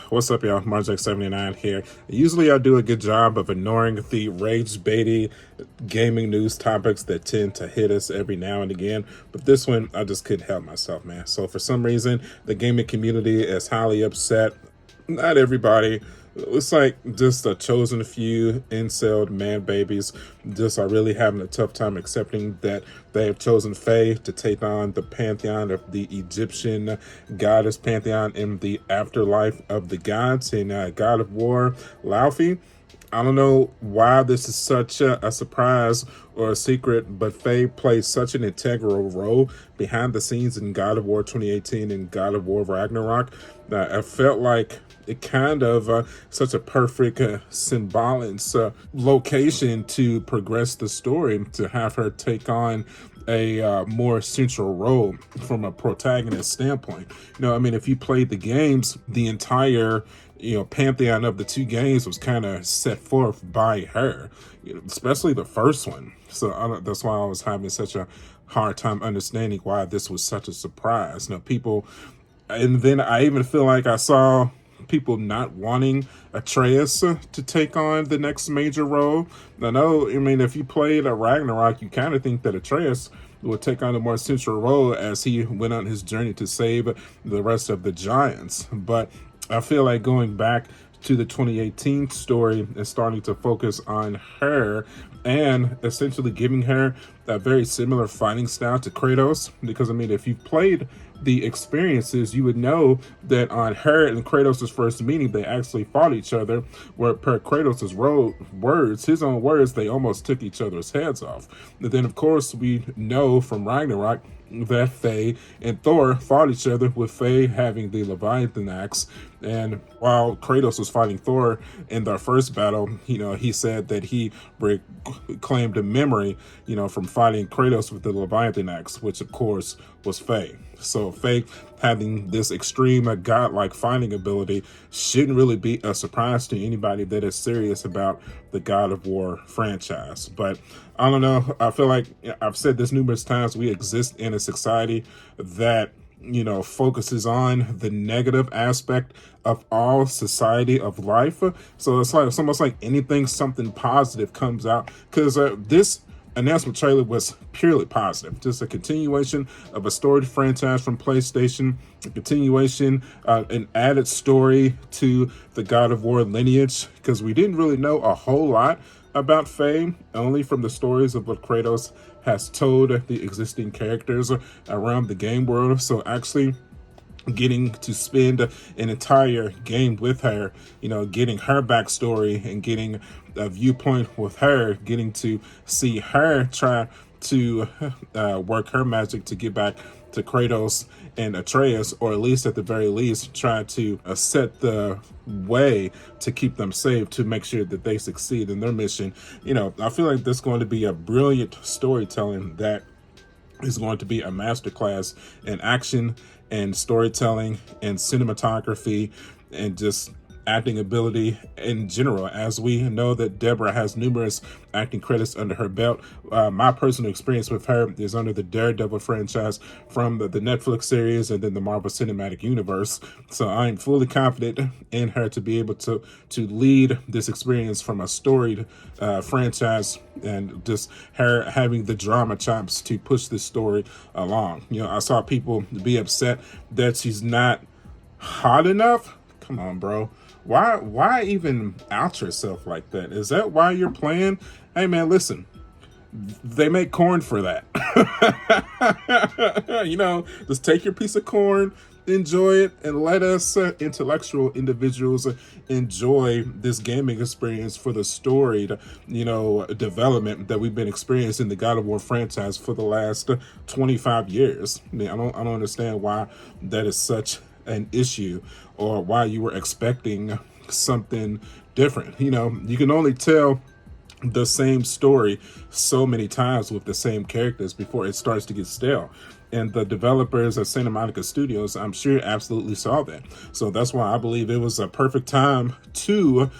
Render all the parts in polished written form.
What's up, y'all? Marjack79 here. Usually I do a good job of ignoring the rage-baity gaming news topics that tend to hit us every now and again, but this one, I just couldn't help myself, man. So for some reason, the gaming community is highly upset. Not everybody. It's like just a chosen few incel man babies just are really having a tough time accepting that they have chosen Faye to take on the pantheon of the Egyptian goddess pantheon in the afterlife of the gods in God of War, Laufey. I don't know why this is such a surprise or a secret, but Faye plays such an integral role behind the scenes in God of War 2018 and God of War Ragnarok. I felt like it kind of such a perfect symbolic location to progress the story, to have her take on a more central role from a protagonist standpoint. I mean, if you played the games, the entire pantheon of the two games was kind of set forth by her, especially the first one. So that's why I was having such a hard time understanding why this was such a surprise. People, and then I even feel like I saw people not wanting Atreus to take on the next major role. I mean, if you played a Ragnarok, you kind of think that Atreus would take on a more central role as he went on his journey to save the rest of the giants. But I feel like going back to the 2018 story and starting to focus on her and essentially giving her a very similar fighting style to Kratos. Because, I mean, if you've played the experiences, you would know that on her and Kratos' first meeting, they actually fought each other, where per Kratos' words, his own words, they almost took each other's heads off. And then, of course, we know from Ragnarok that Faye and Thor fought each other, with Faye having the Leviathan axe. And while Kratos was fighting Thor in their first battle, he said that he claimed a memory, from fighting Kratos with the Leviathan axe, which of course was Faye. So Faye having this extreme godlike fighting ability shouldn't really be a surprise to anybody that is serious about the God of War franchise. But I don't know. I feel like I've said this numerous times. We exist in a society that focuses on the negative aspect of all society of life. So it's almost like anything, something positive comes out, because this announcement trailer was purely positive. Just a continuation of a storied franchise from PlayStation, a continuation, an added story to the God of War lineage, because we didn't really know a whole lot about Faye, only from the stories of what Kratos has told the existing characters around the game world. So actually getting to spend an entire game with her, getting her backstory and getting a viewpoint with her, getting to see her try to work her magic to get back to Kratos and Atreus, or at least at the very least try to set the way to keep them safe, to make sure that they succeed in their mission. I feel like this is going to be a brilliant storytelling that is going to be a masterclass in action and storytelling and cinematography and just acting ability in general. As we know that Deborah has numerous acting credits under her belt. My personal experience with her is under the Daredevil franchise from the Netflix series and then the Marvel Cinematic Universe. So I'm fully confident in her to be able to lead this experience from a storied franchise, and just her having the drama chops to push this story along. I saw people be upset that she's not hot enough. Come on, bro. Why even out yourself like that? Is that why you're playing? Hey, man, listen. They make corn for that. Just take your piece of corn, enjoy it, and let us intellectual individuals enjoy this gaming experience for the storied, development that we've been experiencing in the God of War franchise for the last 25 years. I mean, I don't understand why that is such an issue, or why you were expecting something different. You can only tell the same story so many times with the same characters before it starts to get stale. And the developers of Santa Monica Studios, I'm sure, absolutely saw that. So that's why I believe it was a perfect time to,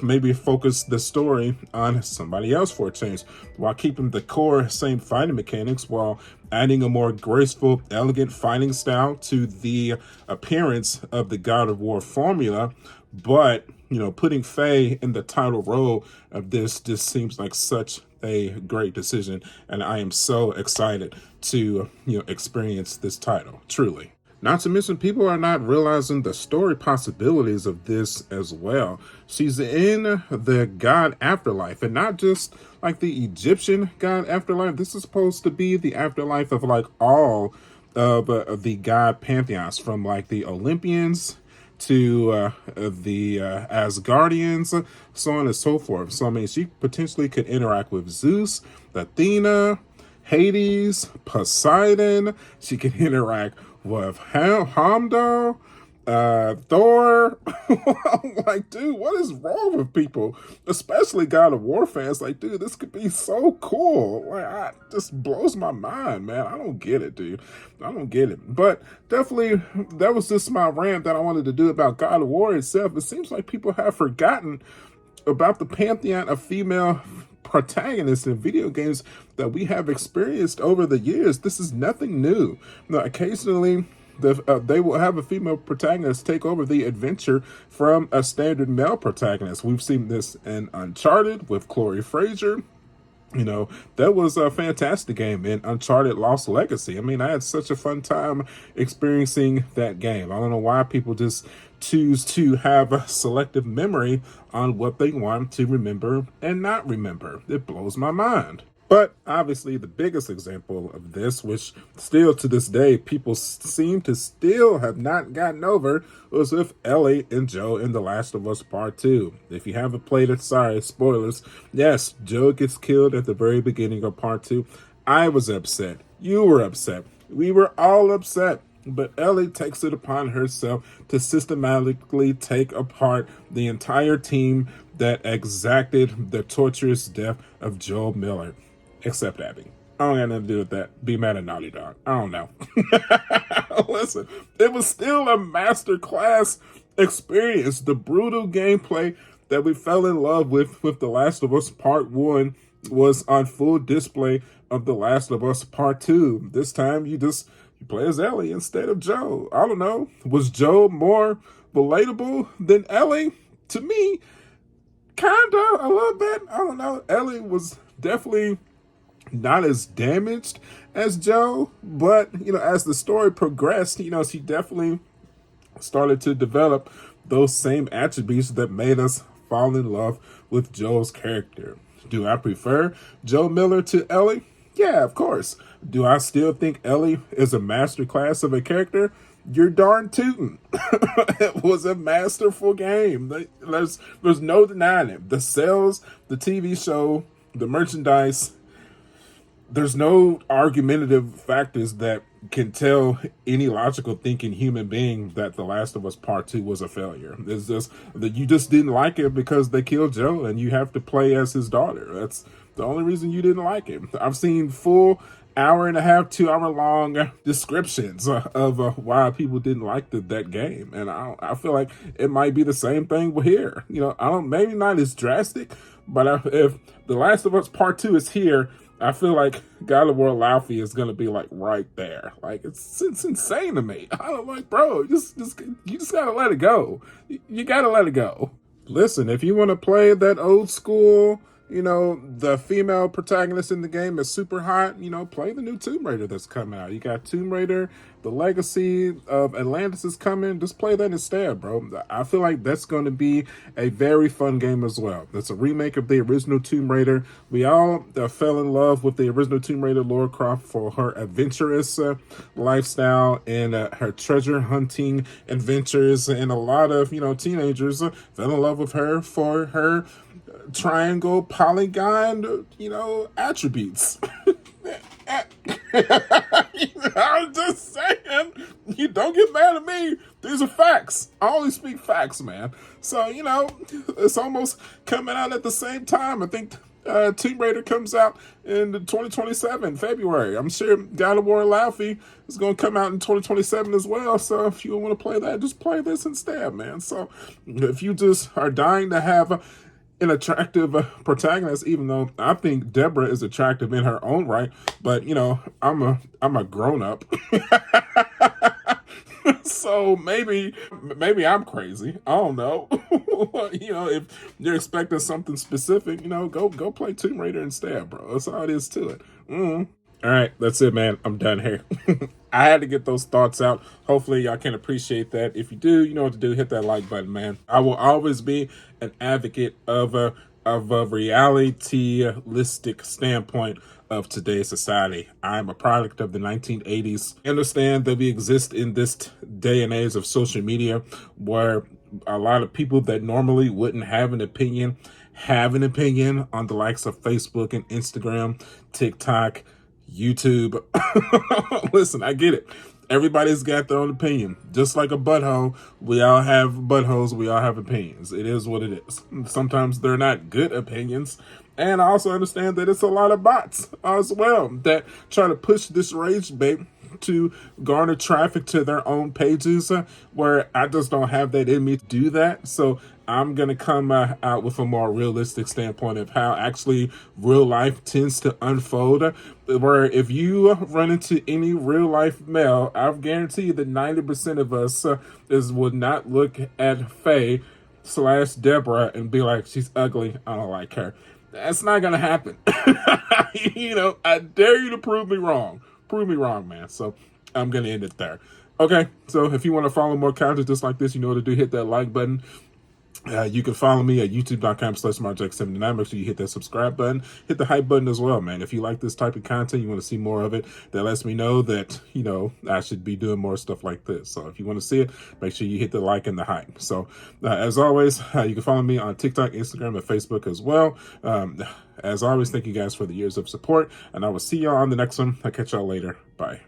maybe focus the story on somebody else for a change, while keeping the core same fighting mechanics, while adding a more graceful, elegant fighting style to the appearance of the God of War formula. But, putting Faye in the title role of this just seems like such a great decision. And I am so excited to, experience this title, truly. Not to mention, people are not realizing the story possibilities of this as well. She's in the God afterlife, and not just like the Egyptian God afterlife. This is supposed to be the afterlife of like all of the God pantheons, from like the Olympians to the Asgardians, so on and so forth. So, I mean, she potentially could interact with Zeus, Athena, Hades, Poseidon. She can interact with Heimdall, Thor. I'm like, dude, what is wrong with people? Especially God of War fans. Like, dude, this could be so cool. Like, just blows my mind, man. I don't get it, dude. I don't get it. But definitely, that was just my rant that I wanted to do about God of War itself. It seems like people have forgotten about the pantheon of female protagonists in video games that we have experienced over the years. This is nothing new. Now, occasionally, they will have a female protagonist take over the adventure from a standard male protagonist. We've seen this in Uncharted with Chloe Frazer. That was a fantastic game in Uncharted Lost Legacy. I mean, I had such a fun time experiencing that game. I don't know why people just choose to have a selective memory on what they want to remember and not remember. It blows my mind. But obviously the biggest example of this, which still to this day people seem to still have not gotten over, was with Ellie and Joe in The Last of Us Part 2. If you haven't played it, sorry, spoilers. Yes, Joe gets killed at the very beginning of Part 2. I was upset. You were upset. We were all upset. But Ellie takes it upon herself to systematically take apart the entire team that exacted the torturous death of Joel Miller. Except Abby. I don't got nothing to do with that. Be mad at Naughty Dog. I don't know. Listen, it was still a masterclass experience. The brutal gameplay that we fell in love with The Last of Us Part 1 was on full display of The Last of Us Part 2. This time you play as Ellie instead of Joe. I don't know. Was Joe more relatable than Ellie? To me, kinda, a little bit. I don't know. Ellie was definitely not as damaged as Joe, but as the story progressed, she definitely started to develop those same attributes that made us fall in love with Joe's character. Do I prefer Joe Miller to Ellie? Yeah, of course. Do I still think Ellie is a masterclass of a character? You're darn tootin'. It was a masterful game. There's no denying it. The sales, the TV show, the merchandise, there's no argumentative factors that can tell any logical thinking human being that The Last of Us Part 2 was a failure. It's just that you just didn't like it because they killed Joe and you have to play as his daughter. That's the only reason you didn't like it. I've seen full hour and a half, 2 hour long descriptions of why people didn't like that game. And I feel like it might be the same thing here. Maybe not as drastic, but if The Last of Us Part 2 is here, I feel like God of War Laufey is gonna be like right there. Like it's insane to me. I'm like, bro, you just gotta let it go. You gotta let it go. Listen, if you want to play that old school, the female protagonist in the game is super hot, play the new Tomb Raider that's coming out. You got Tomb Raider, the Legacy of Atlantis is coming. Just play that instead, bro. I feel like that's going to be a very fun game as well. It's a remake of the original Tomb Raider. We all fell in love with the original Tomb Raider Lara Croft for her adventurous lifestyle and her treasure hunting adventures. And a lot of, teenagers fell in love with her for her triangle polygon attributes. I'm just saying, you don't get mad at me. These are facts. I only speak facts, man. So it's almost coming out at the same time. I think Tomb Raider comes out in 2027, February. I'm sure God of War Laufey is going to come out in 2027 as well. So if you want to play that, just play this instead, man. So if you just are dying to have an attractive protagonist, even though I think Deborah is attractive in her own right, but I'm a grown up. So maybe I'm crazy. I don't know. If you're expecting something specific, go play Tomb Raider instead, bro. That's all it is to it. All right, that's it, man. I'm done here. I had to get those thoughts out. Hopefully, y'all can appreciate that. If you do, you know what to do. Hit that like button, man. I will always be an advocate of a realistic standpoint of today's society. I'm a product of the 1980s. I understand that we exist in this day and age of social media where a lot of people that normally wouldn't have an opinion have an opinion on the likes of Facebook and Instagram, TikTok, YouTube. Listen, I get it. Everybody's got their own opinion. Just like a butthole, we all have buttholes, we all have opinions. It is what it is. Sometimes they're not good opinions. And I also understand that it's a lot of bots as well that try to push this rage bait to garner traffic to their own pages, where I just don't have that in me to do that. So I'm going to come out with a more realistic standpoint of how actually real life tends to unfold. Where if you run into any real life male, I guarantee you that 90% of us would not look at Faye/Deborah and be like, she's ugly, I don't like her. That's not going to happen. I dare you to prove me wrong. Prove me wrong, man. So I'm going to end it there. Okay, so if you want to follow more content just like this, you know what to do. Hit that like button. You can follow me at youtube.com/marjack79. Make sure you hit that subscribe button. Hit the hype button as well, man. If you like this type of content, you want to see more of it, that lets me know that, I should be doing more stuff like this. So if you want to see it, make sure you hit the like and the hype. So as always, you can follow me on TikTok, Instagram, and Facebook as well. As always, thank you guys for the years of support, and I will see y'all on the next one. I'll catch y'all later. Bye.